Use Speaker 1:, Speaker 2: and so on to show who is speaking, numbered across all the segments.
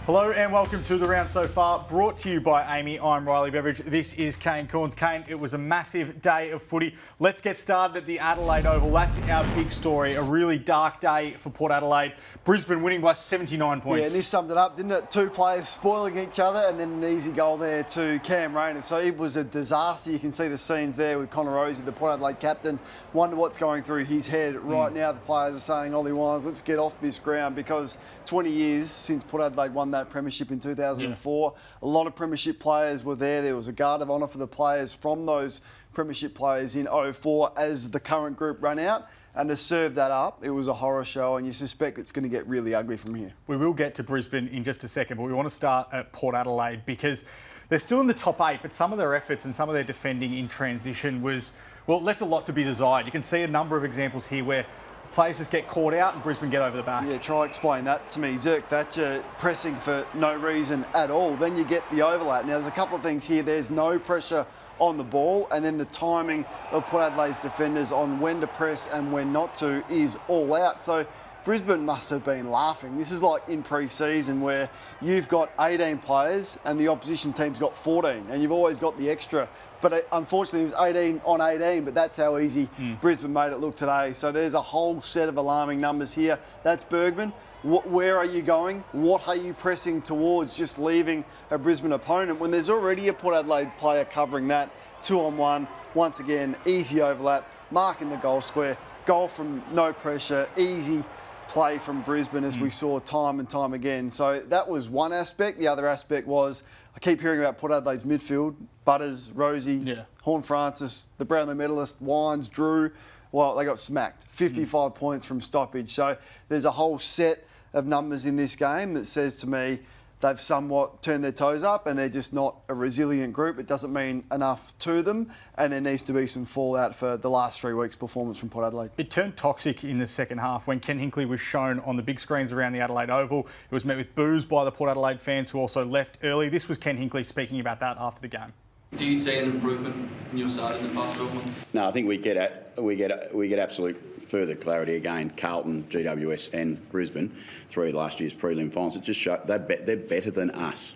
Speaker 1: Hello and welcome to The Round So Far, brought to you by AAMI. I'm Riley Beveridge. This is Kane Cornes. Kane, it was a massive day of footy. Let's get started at the Adelaide Oval. That's our big story. A really dark day for Port Adelaide. Brisbane winning by 79 points.
Speaker 2: Yeah, and this summed it up, didn't it? Two players spoiling each other and then an easy goal there to Cam Rayner. So it was a disaster. You can see the scenes there with Connor Rosie, the Port Adelaide captain. Wonder what's going through his head right now. The players are saying, Ollie Wines, let's get off this ground, because 20 years since Port Adelaide won that premiership in 2004. A lot of premiership players were there. There was a guard of honour for the players from those premiership players in 04 as the current group ran out. And to serve that up, it was a horror show, and you suspect it's going to get really ugly from here.
Speaker 1: We will get to Brisbane in just a second, but we want to start at Port Adelaide because they're still in the top 8, but some of their efforts and some of their defending in transition left a lot to be desired. You can see a number of examples here where players just get caught out and Brisbane get over the back.
Speaker 2: Yeah, try explain that to me. Zirk Thatcher pressing for no reason at all. Then you get the overlap. Now, there's a couple of things here. There's no pressure on the ball, and then the timing of Port Adelaide's defenders on when to press and when not to is all out. So Brisbane must have been laughing. This is like in pre-season where you've got 18 players and the opposition team's got 14, and you've always got the extra. But unfortunately, it was 18 on 18, but that's how easy Brisbane made it look today. So there's a whole set of alarming numbers here. That's Bergman. Where are you going? What are you pressing towards? Just leaving a Brisbane opponent when there's already a Port Adelaide player covering that 2-on-1. Once again, easy overlap, marking the goal square, goal from no pressure, easy play from Brisbane, as we saw time and time again. So that was one aspect. The other aspect was, I keep hearing about Port Adelaide's midfield: Butters, Rosie, Horne-Francis, the Brownlow medalist, Wines, Drew. Well, they got smacked. 55 points from stoppage. So there's a whole set of numbers in this game that says to me they've somewhat turned their toes up and they're just not a resilient group. It doesn't mean enough to them, and there needs to be some fallout for the last 3 weeks' performance from Port Adelaide.
Speaker 1: It turned toxic in the second half when Ken Hinkley was shown on the big screens around the Adelaide Oval. It was met with boos by the Port Adelaide fans who also left early. This was Ken Hinkley speaking about that after the game.
Speaker 3: Do you see an improvement in your side in the past 12 months?
Speaker 4: No, I think we get absolute further clarity again. Carlton, GWS and Brisbane, 3 last year's prelim finals. It just shows they're better than us.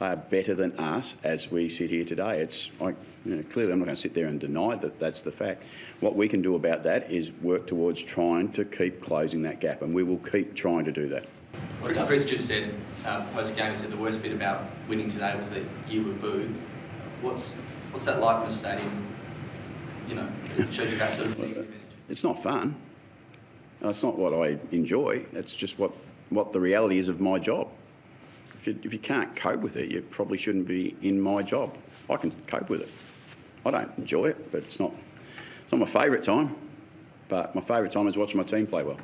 Speaker 4: They are better than us as we sit here today. It's like, clearly I'm not going to sit there and deny that that's the fact. What we can do about that is work towards trying to keep closing that gap, and we will keep trying to do that.
Speaker 3: Chris just said, post-game, he said the worst bit about winning today was that you were booed. What's that like in the stadium? It shows you that sort of thing.
Speaker 4: It's not fun. It's not what I enjoy. It's just what the reality is of my job. If you can't cope with it, you probably shouldn't be in my job. I can cope with it. I don't enjoy it, but it's not my favourite time. But my favourite time is watching my team play well.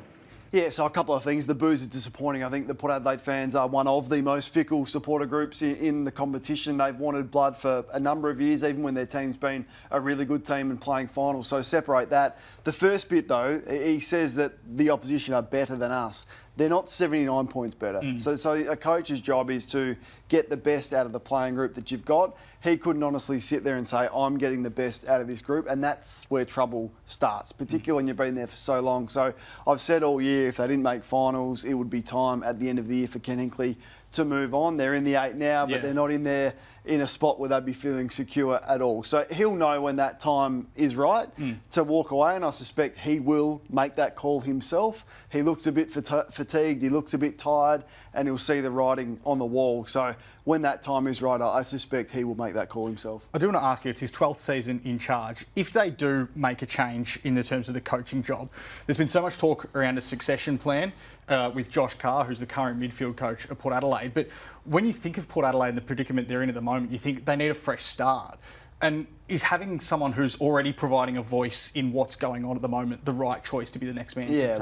Speaker 2: Yeah, so a couple of things. The boos are disappointing. I think the Port Adelaide fans are one of the most fickle supporter groups in the competition. They've wanted blood for a number of years, even when their team's been a really good team and playing finals. So separate that. The first bit, though, he says that the opposition are better than us. They're not 79 points better. So a coach's job is to get the best out of the playing group that you've got. He couldn't honestly sit there and say, I'm getting the best out of this group, and that's where trouble starts, particularly when you've been there for so long. So I've said all year, if they didn't make finals, it would be time at the end of the year for Ken Hinkley to move on. They're in the 8 now, but they're not in there in a spot where they'd be feeling secure at all. So he'll know when that time is right to walk away, and I suspect he will make that call himself. He looks a bit fatigued, he looks a bit tired, and he'll see the writing on the wall. So when that time is right, I suspect he will make that call himself.
Speaker 1: I do want to ask you, it's his 12th season in charge. If they do make a change in the terms of the coaching job, there's been so much talk around a succession plan with Josh Carr, who's the current midfield coach at Port Adelaide. But when you think of Port Adelaide and the predicament they're in at the moment, you think they need a fresh start. And is having someone who's already providing a voice in what's going on at the moment the right choice to be the next man?
Speaker 2: Yeah,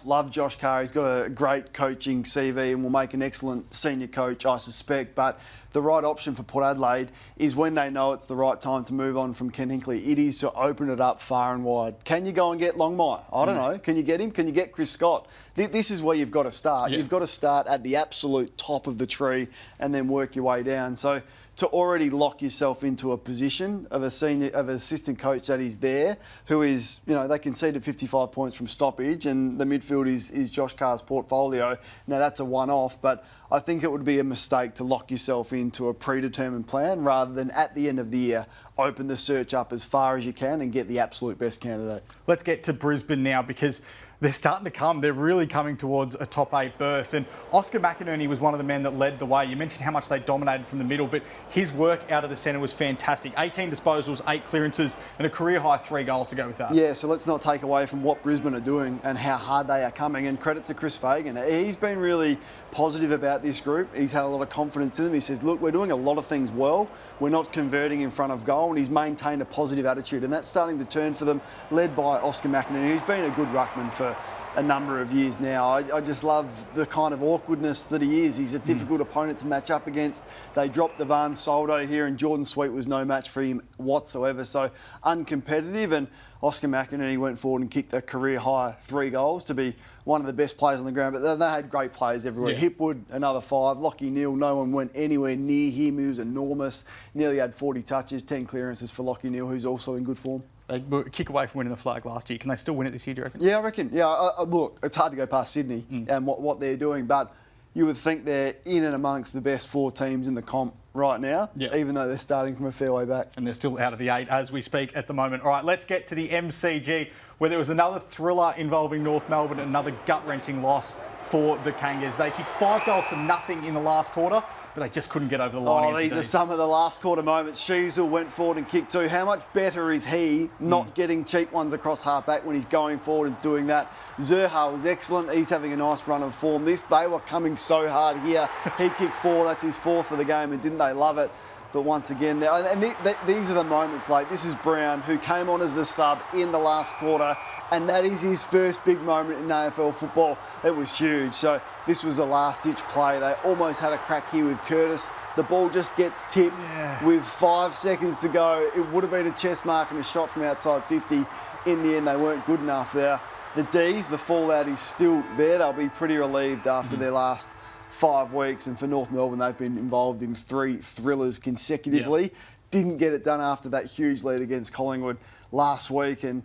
Speaker 2: love Josh Carr. He's got a great coaching CV and will make an excellent senior coach, I suspect. But the right option for Port Adelaide is when they know it's the right time to move on from Ken Hinkley. It is to open it up far and wide. Can you go and get Longmire? I don't know. Can you get him? Can you get Chris Scott? This is where you've got to start. You've got to start at the absolute top of the tree and then work your way down. So to already lock yourself into a position of of an assistant coach that is there, who is, you know, they conceded 55 points from stoppage, and the midfield is Josh Carr's portfolio. Now that's a one-off, but I think it would be a mistake to lock yourself into a predetermined plan rather than at the end of the year open the search up as far as you can and get the absolute best candidate.
Speaker 1: Let's get to Brisbane now, because they're starting to come. They're really coming towards a top 8 berth. And Oscar McInerney was one of the men that led the way. You mentioned how much they dominated from the middle, but his work out of the centre was fantastic. 18 disposals, 8 clearances, and a career-high 3 goals to go with that.
Speaker 2: Yeah, so let's not take away from what Brisbane are doing and how hard they are coming. And credit to Chris Fagan. He's been really positive about this group. He's had a lot of confidence in them. He says, look, we're doing a lot of things well. We're not converting in front of goal, and he's maintained a positive attitude. And that's starting to turn for them, led by Oscar McInerney, who's been a good ruckman for a number of years now. I just love the kind of awkwardness that he is. He's a difficult opponent to match up against. They dropped Devan Soldo here, and Jordan Sweet was no match for him whatsoever. So uncompetitive, and Oscar McInerney went forward and kicked a career-high 3 goals to be one of the best players on the ground. But they had great players everywhere.
Speaker 1: Yeah.
Speaker 2: Hipwood, another 5. Lockie Neal, no one went anywhere near him. He was enormous. Nearly had 40 touches, 10 clearances for Lockie Neal, who's also in good form.
Speaker 1: They were a kick away from winning the flag last year. Can they still win it this year, do you reckon?
Speaker 2: Yeah, I reckon. Yeah, look, it's hard to go past Sydney and what they're doing, but you would think they're in and amongst the best 4 teams in the comp right now, even though they're starting from a fair way back.
Speaker 1: And they're still out of the 8 as we speak at the moment. All right, let's get to the MCG, where there was another thriller involving North Melbourne, and another gut-wrenching loss for the Kangas. They kicked 5 goals to nothing in the last quarter, but they just couldn't get over the line.
Speaker 2: Oh, these are some of the last quarter moments. Sheasel went forward and kicked 2. How much better is he not getting cheap ones across half-back when he's going forward and doing that? Zerha was excellent. He's having a nice run of form. They were coming so hard here. He kicked 4. That's his 4th for the game, and didn't they love it? But once again, these are the moments, like this is Brown, who came on as the sub in the last quarter, and that is his first big moment in AFL football. It was huge. So this was a last-ditch play. They almost had a crack here with Curtis. The ball just gets tipped with 5 seconds to go. It would have been a chest mark and a shot from outside 50. In the end, they weren't good enough there. The D's, the fallout is still there. They'll be pretty relieved after their last 5 weeks, and for North Melbourne, they've been involved in 3 thrillers consecutively. Didn't get it done after that huge lead against Collingwood last week, and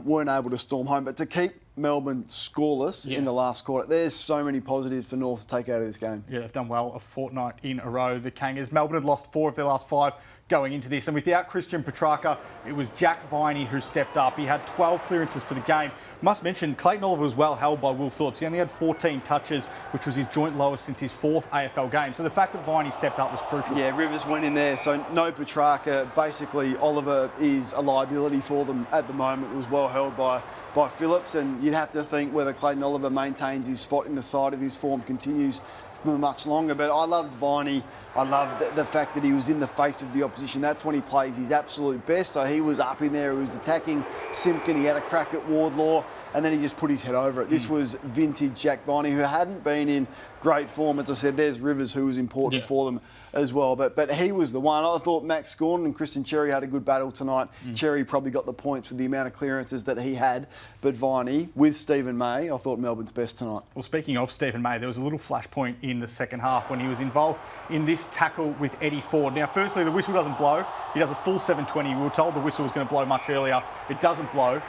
Speaker 2: weren't able to storm home. But to keep Melbourne scoreless in the last quarter, there's so many positives for North to take out of this game. Yeah,
Speaker 1: they've done well a fortnight in a row, the Kangas. Melbourne had lost 4 of their last 5 going into this, and without Christian Petrarca, it was Jack Viney who stepped up. He had 12 clearances for the game. Must mention, Clayton Oliver was well held by Will Phillips. He only had 14 touches, which was his joint lowest since his 4th AFL game. So the fact that Viney stepped up was crucial.
Speaker 2: Yeah, Rivers went in there, so no Petrarca. Basically, Oliver is a liability for them at the moment. It was well held by Phillips, and you'd have to think whether Clayton Oliver maintains his spot in the side if his form continues for much longer. But I loved Viney. I loved the fact that he was in the face of the opposition. That's when he plays his absolute best. So he was up in there, he was attacking Simpkin, he had a crack at Wardlaw, and then he just put his head over it. This was vintage Jack Viney, who hadn't been in great form. As I said, there's Rivers, who was important for them as well. But he was the one. I thought Max Gordon and Christian Cherry had a good battle tonight. Cherry probably got the points for the amount of clearances that he had. But Viney, with Stephen May, I thought Melbourne's best tonight.
Speaker 1: Well, speaking of Stephen May, there was a little flashpoint in the second half when he was involved in this tackle with Eddie Ford. Now, firstly, the whistle doesn't blow. He does a full 720. We were told the whistle was going to blow much earlier. It doesn't blow.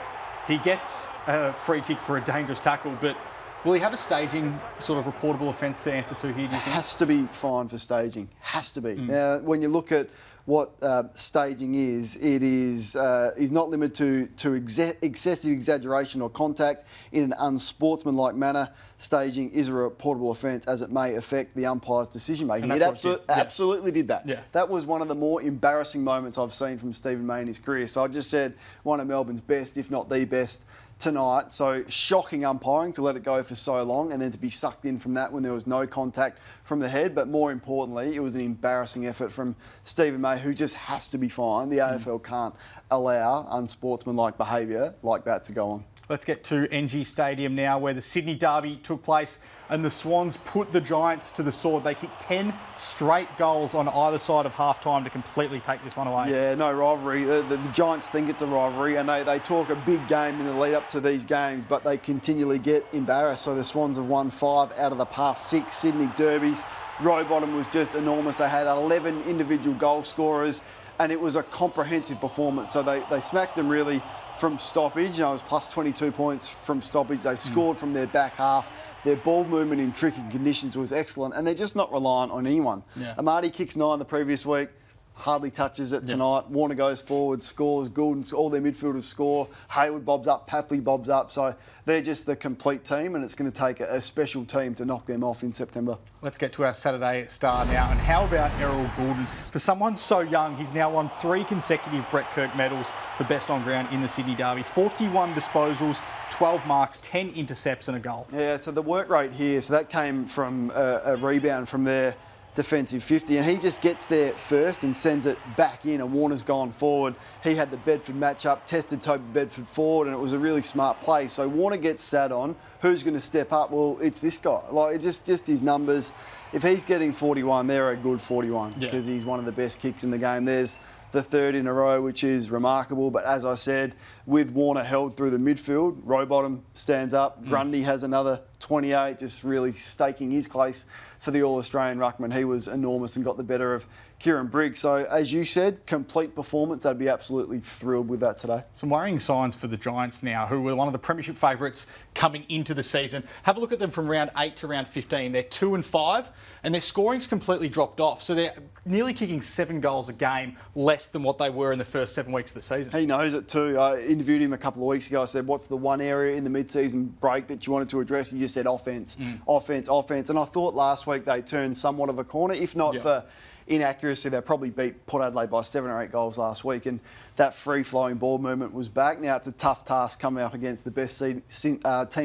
Speaker 1: He gets a free kick for a dangerous tackle, but will he have a staging sort of reportable offence to answer to here, do you think?
Speaker 2: Has to be fined for staging. Has to be. Now, when you look at what staging is, it is not limited to excessive exaggeration or contact in an unsportsmanlike manner. Staging is a reportable offence as it may affect the umpire's decision making. It absolutely did that.
Speaker 1: Yeah.
Speaker 2: That was one of the more embarrassing moments I've seen from Stephen May in his career. So I just said one of Melbourne's best, if not the best, tonight. So shocking umpiring to let it go for so long and then to be sucked in from that when there was no contact from the head. But more importantly, it was an embarrassing effort from Stephen May, who just has to be fined. The AFL can't allow unsportsmanlike behaviour like that to go on.
Speaker 1: Let's get to NG Stadium now, where the Sydney Derby took place and the Swans put the Giants to the sword. They kicked 10 straight goals on either side of half-time to completely take this one away.
Speaker 2: Yeah, no rivalry. The Giants think it's a rivalry, and they talk a big game in the lead up to these games, but they continually get embarrassed. So the Swans have won 5 out of the past 6 Sydney Derbies. Rowbottom was just enormous. They had 11 individual goal scorers. and it was a comprehensive performance. So they smacked them really from stoppage. It was plus 22 points from stoppage. They scored from their back half. Their ball movement in tricky conditions was excellent, and they're just not reliant on anyone.
Speaker 1: Yeah.
Speaker 2: Amadi kicks 9 the previous week. Hardly touches it tonight. Warner goes forward, scores. Goulden, all their midfielders score. Hayward bobs up. Papley bobs up. So they're just the complete team, and it's going to take a special team to knock them off in September.
Speaker 1: Let's get to our Saturday star now. And how about Errol Goulden? For someone so young, he's now won 3 consecutive Brett Kirk medals for best on ground in the Sydney Derby. 41 disposals, 12 marks, 10 intercepts and a goal.
Speaker 2: Yeah, so the work rate here, so that came from a rebound from their defensive 50, and he just gets there first and sends it back in, and Warner's gone forward. He had the Bedford matchup, tested Toby Bedford forward, and it was a really smart play. So Warner gets sat on. Who's going to step up? Well, it's this guy. Like, it's just his numbers. If he's getting 41, they're a good 41 because he's one of the best kicks in the game. There's the 3rd in a row, which is remarkable. But as I said, with Warner held through the midfield, Rowbottom stands up. Grundy has another 28, just really staking his place for the All-Australian ruckman. He was enormous and got the better of Kieran Briggs. So, as you said, complete performance. I'd be absolutely thrilled with that today.
Speaker 1: Some worrying signs for the Giants now, who were one of the premiership favourites coming into the season. Have a look at them from round 8 to round 15. They're 2-5, and their scoring's completely dropped off. So they're nearly kicking 7 goals a game, less than what they were in the first 7 weeks of the season.
Speaker 2: He knows it too. I interviewed him a couple of weeks ago. I said, what's the one area in the mid-season break that you wanted to address? He just said offence, offence. And I thought last week they turned somewhat of a corner, if not for inaccuracy. They probably beat Port Adelaide by 7 or 8 goals last week, and that free-flowing ball movement was back. Now it's a tough task coming up against the best team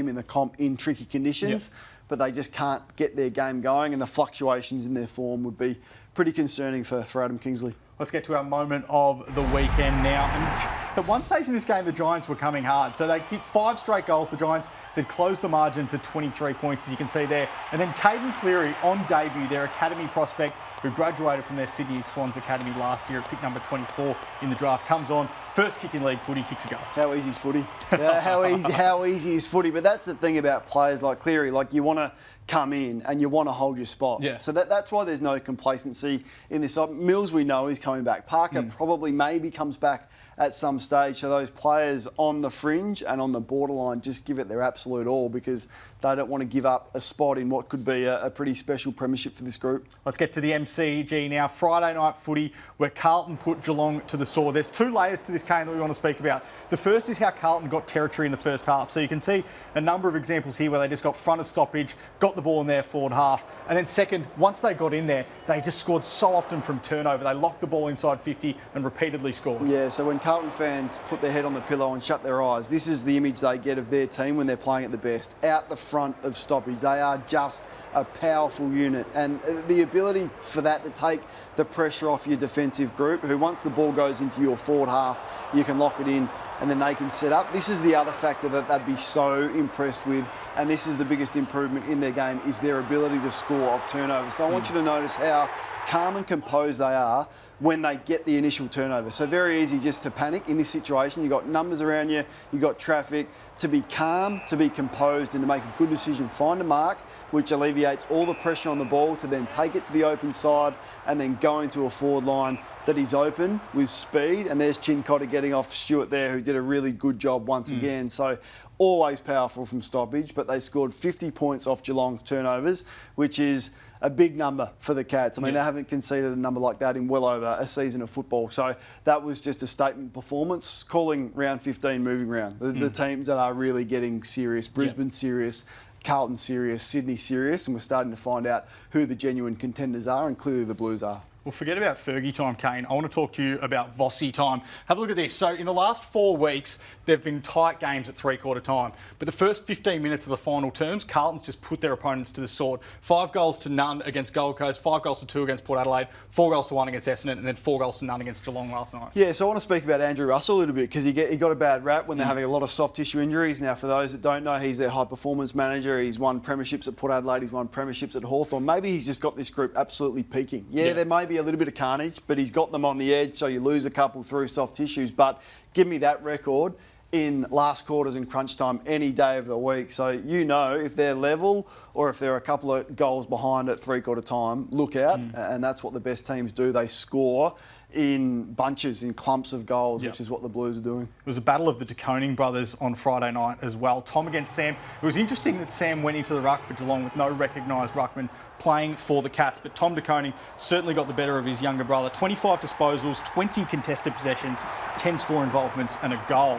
Speaker 2: in the comp in tricky conditions, but they just can't get their game going, and the fluctuations in their form would be pretty concerning for Adam Kingsley.
Speaker 1: Let's get to our moment of the weekend now. And at one stage in this game, the Giants were coming hard. So they kicked 5 straight goals. The Giants then closed the margin to 23 points, as you can see there. And then Caden Cleary, on debut, their academy prospect, who graduated from their Sydney Swans Academy last year at pick number 24 in the draft, comes on. First kick in league footy, kicks a goal.
Speaker 2: How easy is footy? How easy is footy? But that's the thing about players like Cleary. Like, you want to come in and you want to hold your spot.
Speaker 1: Yeah.
Speaker 2: So that's why there's no complacency in this. Mills, we know, is coming back. Parker probably maybe comes back at some stage. So those players on the fringe and on the borderline just give it their absolute all, because they don't want to give up a spot in what could be a pretty special premiership for this group.
Speaker 1: Let's get to the MCG now. Friday night footy, where Carlton put Geelong to the sword. There's 2 layers to this, Kane, that we want to speak about. The first is how Carlton got territory in the first half. So you can see a number of examples here where they just got front of stoppage, got the ball in their forward half. And then second, once they got in there, they just scored so often from turnover. They locked the ball inside 50 and repeatedly scored.
Speaker 2: Yeah, so when Carlton fans put their head on the pillow and shut their eyes, this is the image they get of their team when they're playing at the best. Out the front of stoppage. They are just a powerful unit, and the ability for that to take the pressure off your defensive group, who once the ball goes into your forward half, you can lock it in and then they can set up. This is the other factor that they'd be so impressed with, and this is the biggest improvement in their game, is their ability to score off turnovers. So I want you to notice how calm and composed they are when they get the initial turnover. So very easy just to panic in this situation. You've got numbers around you, you've got traffic. To be calm, to be composed, and to make a good decision. Find a mark which alleviates all the pressure on the ball, to then take it to the open side and then go into a forward line that is open with speed. And there's Chincotta getting off Stewart there, who did a really good job once again. So always powerful from stoppage, but they scored 50 points off Geelong's turnovers, which is a big number for the Cats. I mean, they haven't conceded a number like that in well over a season of football. So that was just a statement performance, calling round 15 moving round. The teams that are really getting serious, Brisbane serious, Carlton serious, Sydney serious, and we're starting to find out who the genuine contenders are, and clearly the Blues are.
Speaker 1: Well, forget about Fergie time, Kane. I want to talk to you about Vossi time. Have a look at this. So in the last 4 weeks, there have been tight games at three-quarter time. But the first 15 minutes of the final terms, Carlton's just put their opponents to the sword. 5 goals to none against Gold Coast, 5 goals to 2 against Port Adelaide, 4 goals to 1 against Essendon, and then 4 goals to none against Geelong last night. Yeah,
Speaker 2: so I want to speak about Andrew Russell a little bit, because he got a bad rap when they're having a lot of soft tissue injuries. Now, for those that don't know, he's their high-performance manager. He's won premierships at Port Adelaide. He's won premierships at Hawthorn. Maybe he's just got this group absolutely peaking. Yeah, there may be a little bit of carnage, but he's got them on the edge, so you lose a couple through soft tissues. But give me that record in last quarters and crunch time any day of the week. So you know if they're level or if they're a couple of goals behind at three-quarter time, look out. And that's what the best teams do. They score in bunches, in clumps of goals,
Speaker 1: Yep.
Speaker 2: which is what the Blues are doing.
Speaker 1: It was a battle of the De Koning brothers on Friday night as well. Tom against Sam. It was interesting that Sam went into the ruck for Geelong with no recognised ruckman playing for the Cats, but Tom De Koning certainly got the better of his younger brother. 25 disposals, 20 contested possessions, 10 score involvements and a goal.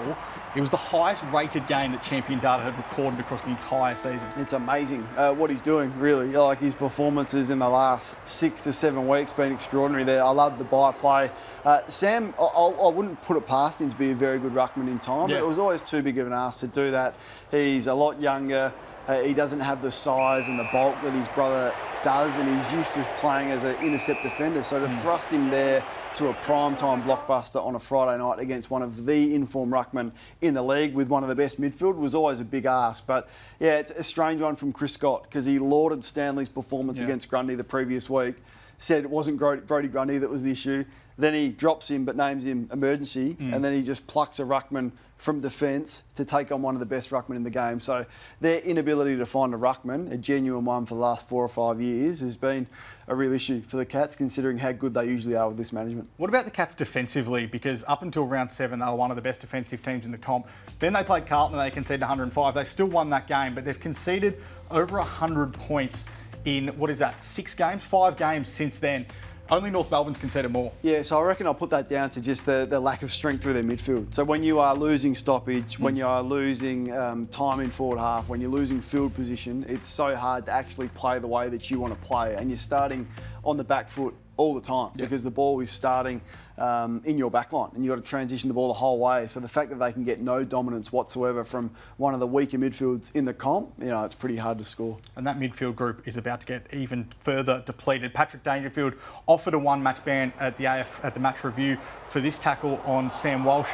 Speaker 1: It was the highest rated game that Champion Data had recorded across the entire season.
Speaker 2: It's amazing what he's doing, really. Like his performances in the last 6 to 7 weeks been extraordinary there. I love the by-play. Sam, I wouldn't put it past him to be a very good ruckman in time, but it was always too big of an ask to do that. He's a lot younger. He doesn't have the size and the bulk that his brother does, and he's used to playing as an intercept defender. So to thrust him there to a prime-time blockbuster on a Friday night against one of the informed ruckmen in the league with one of the best midfield was always a big ask. But yeah, it's a strange one from Chris Scott because he lauded Stanley's performance against Grundy the previous week, said it wasn't Brodie Grundy that was the issue. Then he drops him but names him emergency, and then he just plucks a ruckman from defence to take on one of the best ruckmen in the game. So their inability to find a ruckman, a genuine one for the last 4 or 5 years, has been a real issue for the Cats, considering how good they usually are with this management.
Speaker 1: What about the Cats defensively? Because up until round 7, they were one of the best defensive teams in the comp. Then they played Carlton and they conceded 105. They still won that game, but they've conceded over 100 points in, 6 games? 5 games since then. Only North Melbourne's conceded more.
Speaker 2: Yeah, so I reckon I'll put that down to just the lack of strength through their midfield. So when you are losing stoppage, when you are losing time in forward half, when you're losing field position, it's so hard to actually play the way that you want to play. And you're starting on the back foot all the time because the ball is starting in your back line and you've got to transition the ball the whole way. So the fact that they can get no dominance whatsoever from one of the weaker midfields in the comp, it's pretty hard to score.
Speaker 1: And that midfield group is about to get even further depleted. Patrick Dangerfield offered a one-match ban at the match review for this tackle on Sam Walsh.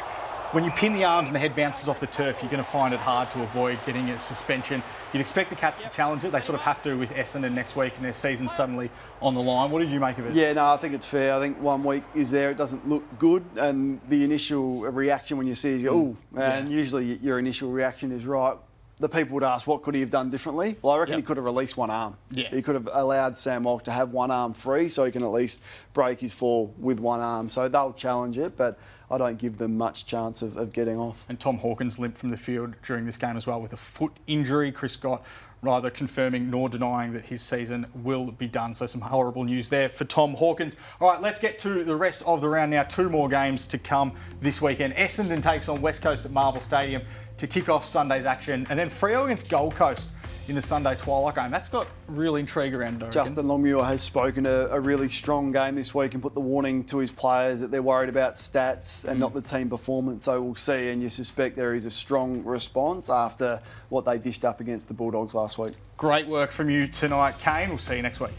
Speaker 1: When you pin the arms and the head bounces off the turf, you're going to find it hard to avoid getting a suspension. You'd expect the Cats to challenge it. They sort of have to with Essendon next week and their season suddenly on the line. What did you make of it?
Speaker 2: Yeah, no, I think it's fair. I think 1 week is there. It doesn't look good. And the initial reaction when you see it is, and usually your initial reaction is right. The people would ask, what could he have done differently? Well, I reckon he could have released one arm.
Speaker 1: Yeah.
Speaker 2: He could have allowed Sam Walsh to have one arm free so he can at least break his fall with one arm. So they'll challenge it, but I don't give them much chance of getting off.
Speaker 1: And Tom Hawkins limped from the field during this game as well with a foot injury. Chris Scott neither confirming nor denying that his season will be done. So some horrible news there for Tom Hawkins. All right, let's get to the rest of the round now. 2 more games to come this weekend. Essendon takes on West Coast at Marvel Stadium to kick off Sunday's action. And then Freo against Gold Coast in the Sunday twilight game. That's got real intrigue around it.
Speaker 2: Justin Longmuir has spoken a really strong game this week and put the warning to his players that they're worried about stats and not the team performance. So we'll see, and you suspect there is a strong response after what they dished up against the Bulldogs last week.
Speaker 1: Great work from you tonight, Kane. We'll see you next week.